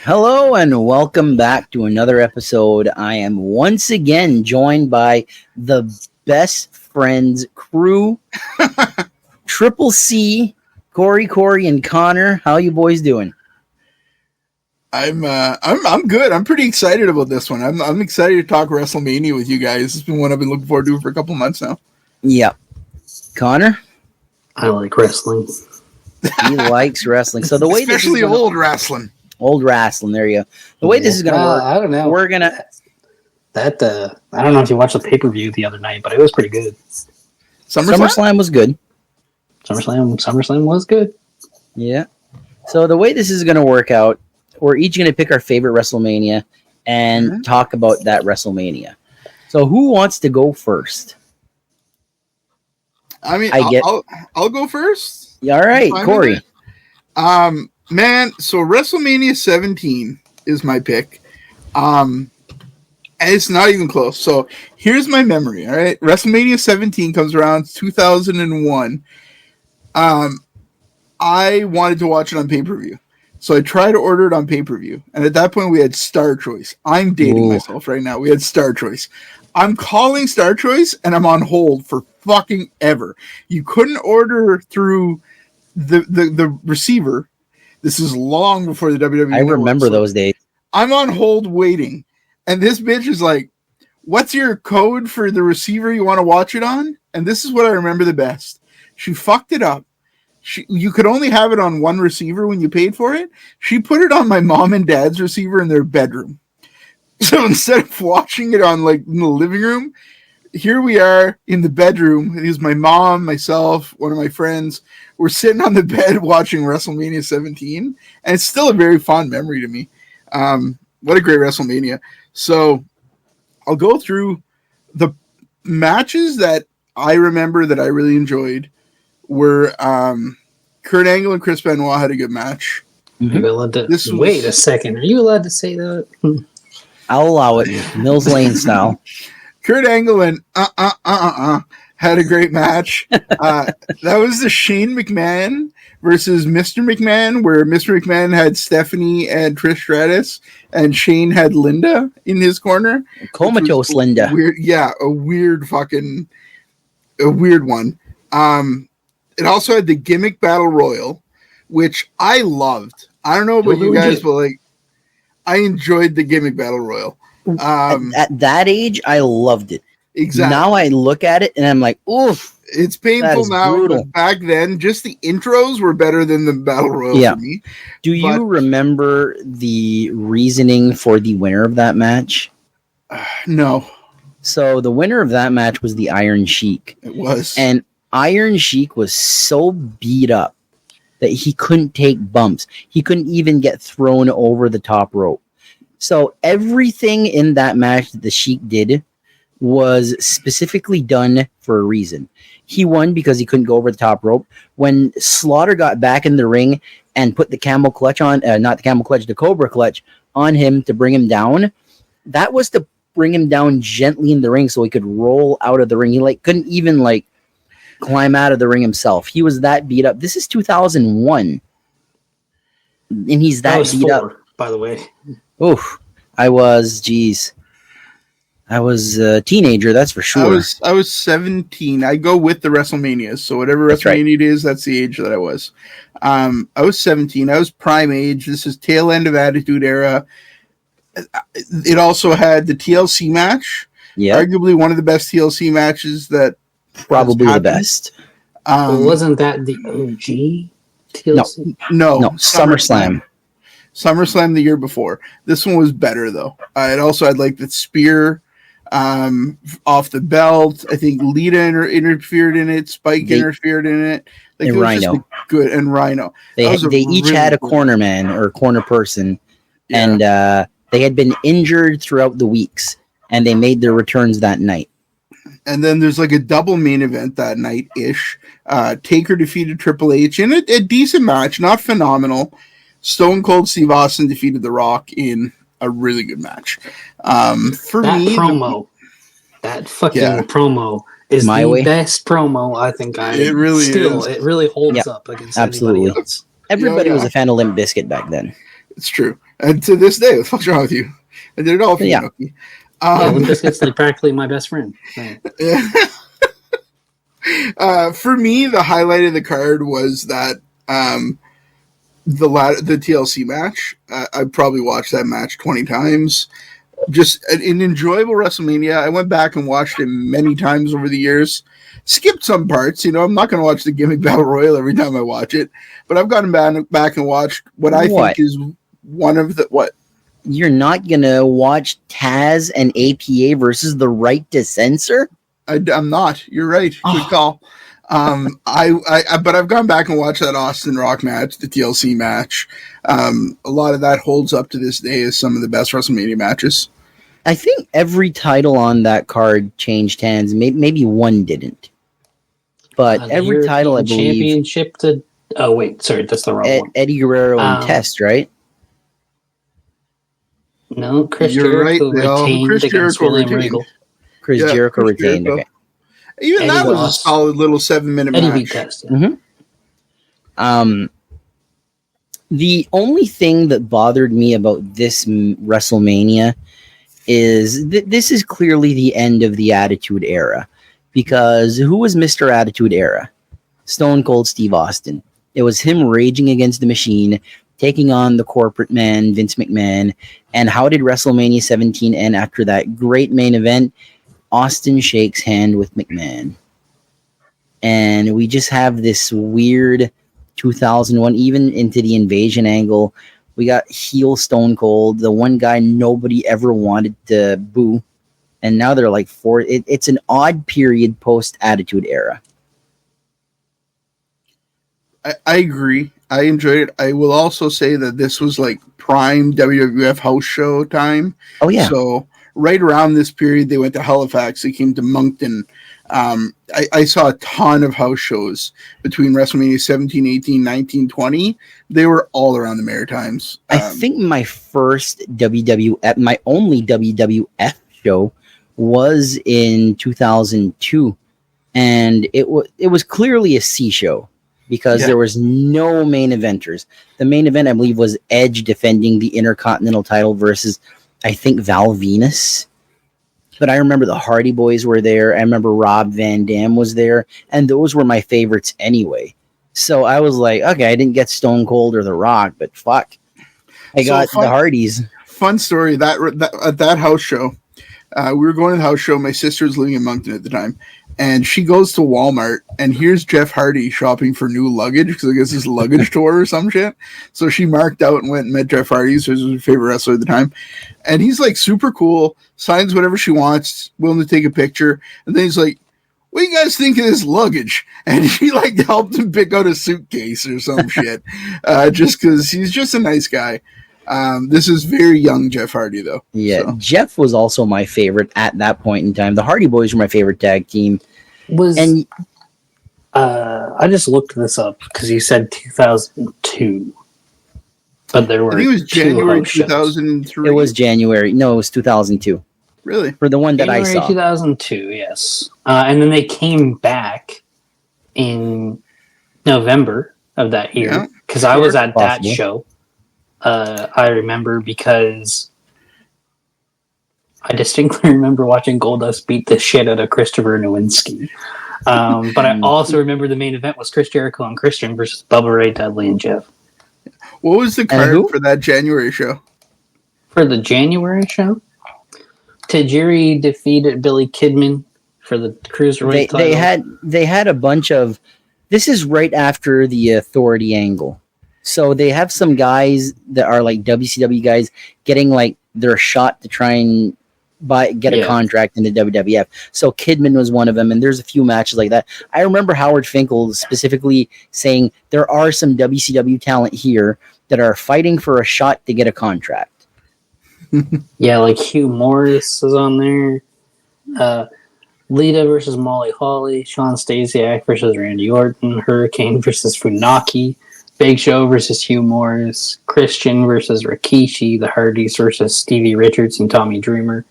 Hello and welcome back to another episode. I am once again joined by the best friends crew, Triple C, Cory and Connor. How you boys doing? I'm good. I'm pretty excited about this one. I'm excited to talk Wrestlemania with you guys. It's been one I've been looking forward to for a couple months now. Yep. Connor? I like wrestling. He likes wrestling. So the way especially old wrestling. Old wrestling, there you go. The way this is gonna work, I don't know. We're gonna I don't know if you watched the pay-per-view the other night, but it was pretty good. SummerSlam was good. SummerSlam was good. Yeah. So the way this is gonna work out, we're each gonna pick our favorite WrestleMania and talk about that WrestleMania. So who wants to go first? I mean, I'll go first. All right, Cory. Man, so WrestleMania 17 is my pick. And it's not even close. So here's my memory, all right? WrestleMania 17 comes around 2001. I wanted to watch it on pay-per-view. So I tried to order it on pay-per-view. And at that point, we had Star Choice. I'm dating myself right now. We had Star Choice. I'm calling Star Choice, and I'm on hold for fucking ever. You couldn't order through the receiver. This is long before the WWE. I remember those days. I'm on hold waiting. And this bitch is like, what's your code for the receiver you want to watch it on? And this is what I remember the best. She fucked it up. You could only have it on one receiver when you paid for it. She put it on my mom and dad's receiver in their bedroom. So instead of watching it on like in the living room, here we are in the bedroom. It is my mom, myself, one of my friends. We're sitting on the bed watching WrestleMania 17, and it's still a very fond memory to me. What a great WrestleMania. So I'll go through the matches that I remember that I really enjoyed were Kurt Angle and Chris Benoit had a good match. Mm-hmm. Wait a second. Are you allowed to say that? I'll allow it. Mills Lane style. Kurt Angle and had a great match. That was the Shane McMahon versus Mr. McMahon, where Mr. McMahon had Stephanie and Trish Stratus, and Shane had Linda in his corner. Comatose Linda. Weird, yeah, a weird one. It also had the Gimmick Battle Royal, which I loved. I don't know about you guys, but like, I enjoyed the Gimmick Battle Royal. At that age, I loved it. Exactly. Now I look at it and I'm like, oof. It's painful now, brutal. But back then, just the intros were better than the Battle Royal for me. Do you remember the reasoning for the winner of that match? No. So the winner of that match was the Iron Sheik. It was. And Iron Sheik was so beat up that he couldn't take bumps. He couldn't even get thrown over the top rope. So everything in that match that the Sheik did was specifically done for a reason. He won because he couldn't go over the top rope. When Slaughter got back in the ring and put the camel clutch on, not the camel clutch, the Cobra clutch on him to bring him down, that was to bring him down gently in the ring so he could roll out of the ring. He couldn't even climb out of the ring himself. He was that beat up. This is 2001. And he's that beat up. By the way. Oof. I was a teenager, that's for sure. I was 17. I go with the WrestleManias, so whatever WrestleMania it is, that's the age that I was. I was 17. I was prime age. This is tail end of Attitude Era. It also had the TLC match. Yeah, arguably one of the best TLC matches that probably the best. Wasn't that the OG TLC? No, SummerSlam. SummerSlam the year before. This one was better though. It also had the spear off the belt. I think Lita interfered in it. Spike interfered in it. And Rhino. Good. And Rhino. They each had a corner man or corner person. Yeah. And they had been injured throughout the weeks. And they made their returns that night. And then there's a double main event that night-ish. Taker defeated Triple H in a decent match. Not phenomenal. Stone Cold Steve Austin defeated The Rock in a really good match. For that me, promo, that fucking promo is the best promo I think. It really holds up against anybody else. Everybody was a fan of Limp Bizkit back then. It's true. And to this day, what the fuck's wrong with you? I did it all for you, Nookie. Limp Bizkit's like practically my best friend. Right. For me, the highlight of the card was that the TLC match. I probably watched that match 20 times. Just an enjoyable WrestleMania. I went back and watched it many times over the years. Skipped some parts. I'm not going to watch the Gimmick Battle Royal every time I watch it. But I've gotten back and watched what I think is one of the... What? You're not going to watch Taz and APA versus the Right to Censor? I'm not. You're right. Good call. But I've gone back and watched that Austin Rock match, the TLC match. A lot of that holds up to this day as some of the best WrestleMania matches. I think every title on that card changed hands. Maybe one didn't. But every European title, I believe... Championship to... Oh, wait. Sorry, that's the wrong one. Eddie Guerrero and Test, right? No, Chris Jericho retained against William Regal. Chris Jericho retained. Okay. Even Eddie that was a solid little 7-minute match. Eddie beat Test. Yeah. Mm-hmm. The only thing that bothered me about this WrestleMania is this is clearly the end of the Attitude Era. Because who was Mr. Attitude Era? Stone Cold Steve Austin. It was him raging against the Machine, taking on the corporate man, Vince McMahon. And how did WrestleMania 17 end after that great main event? Austin shakes hand with McMahon. And we just have this weird 2001, even into the Invasion angle. We got heel Stone Cold, the one guy nobody ever wanted to boo. And now they're like it's an odd period post-Attitude Era. I agree. I enjoyed it. I will also say that this was like prime WWF house show time. Oh, yeah. So right around this period, they went to Halifax. They came to Moncton. I saw a ton of house shows between WrestleMania 17, 18, 19, 20. They were all around the Maritimes. I think my first WWF, my only WWF show was in 2002. And it was clearly a C show because there was no main eventers. The main event, I believe, was Edge defending the Intercontinental title versus, I think, Val Venus. But I remember the Hardy Boys were there. I remember Rob Van Dam was there. And those were my favorites anyway. So I was like, okay, I didn't get Stone Cold or The Rock, but fuck. I got the Hardys. Fun story, that at that house show, we were going to the house show. My sister was living in Moncton at the time. And she goes to Walmart, and here's Jeff Hardy shopping for new luggage, because I guess it's a luggage tour or some shit. So she marked out and went and met Jeff Hardy, so he was her favorite wrestler at the time. And he's like super cool, signs whatever she wants, willing to take a picture. And then he's like, what do you guys think of this luggage? And she like helped him pick out a suitcase or some shit, just because he's just a nice guy. This is very young Jeff Hardy, though. Yeah, so. Jeff was also my favorite at that point in time. The Hardy Boys were my favorite tag team. I just looked this up because you said 2002, but there were. I think it was January 2003. It was January. No, it was 2002. Really? For the one that January I saw. 2002, yes. And then they came back in November of that year because I was at that show. I remember because I distinctly remember watching Goldust beat the shit out of Christopher Nowinski. But I also remember the main event was Chris Jericho and Christian versus Bubba Ray Dudley and Jeff. What was the card for that January show? For the January show? Tajiri defeated Billy Kidman for the Cruiserweight title. They had a bunch of... This is right after the Authority angle. So they have some guys that are like WCW guys getting like their shot to try and get a contract in the WWF. So Kidman was one of them, and there's a few matches like that. I remember Howard Finkel specifically saying there are some WCW talent here that are fighting for a shot to get a contract. Yeah, like Hugh Morris is on there. Lita versus Molly Holly, Sean Stasiak versus Randy Orton, Hurricane versus Funaki, Big Show versus Hugh Morris, Christian versus Rikishi, the Hardys versus Stevie Richards and Tommy Dreamer,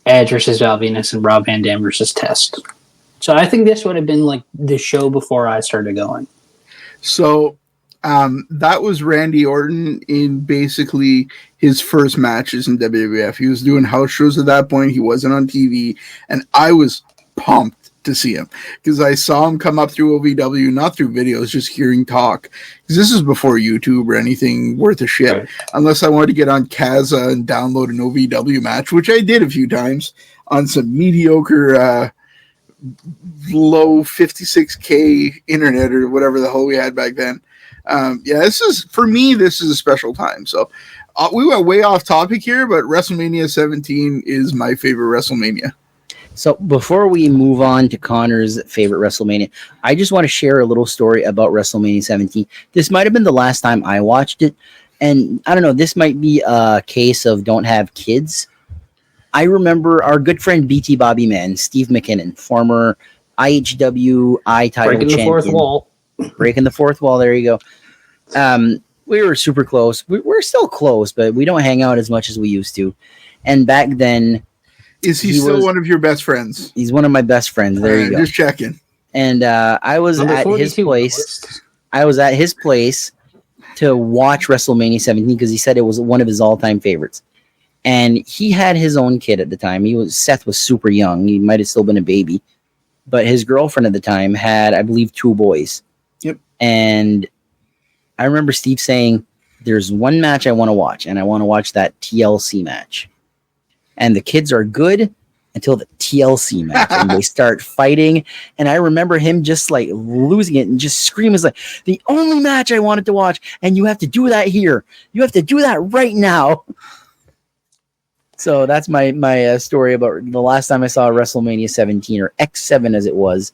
Edge versus Val Venus, and Rob Van Dam versus Test. So I think this would have been like the show before I started going. So That was Randy Orton in basically his first matches in WWF. He was doing house shows at that point. He wasn't on TV, and I was pumped to see him because I saw him come up through OVW, not through videos, just hearing talk. Because this is before YouTube or anything worth a shit. Right. Unless I wanted to get on Kaza and download an OVW match, which I did a few times on some mediocre low 56K internet or whatever the hell we had back then. This is a special time. So we went way off topic here, but WrestleMania 17 is my favorite WrestleMania. So before we move on to Connor's favorite WrestleMania, I just want to share a little story about WrestleMania 17. This might have been the last time I watched it. And I don't know, this might be a case of don't have kids. I remember our good friend BT Bobby Man, Steve McKinnon, former IHW title breaking champion. The fourth wall. Breaking the fourth wall. There you go. We were super close. We're still close, but we don't hang out as much as we used to. And back then, is he still one of your best friends? He's one of my best friends. There you go. Just checking. And I was at his place. I was at his place to watch WrestleMania 17 because he said it was one of his all-time favorites. And he had his own kid at the time. Seth was super young. He might have still been a baby. But his girlfriend at the time had, I believe, 2 boys. Yep. And I remember Steve saying, there's one match I want to watch, and I want to watch that TLC match. And the kids are good until the TLC match, and they start fighting. And I remember him just like losing it and just screaming, "It's like the only match I wanted to watch, and you have to do that here. You have to do that right now." So that's my story about the last time I saw WrestleMania 17 or X7 as it was.